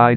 Side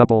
Double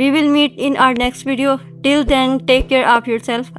We will meet in our next video. Till then, take care of yourself.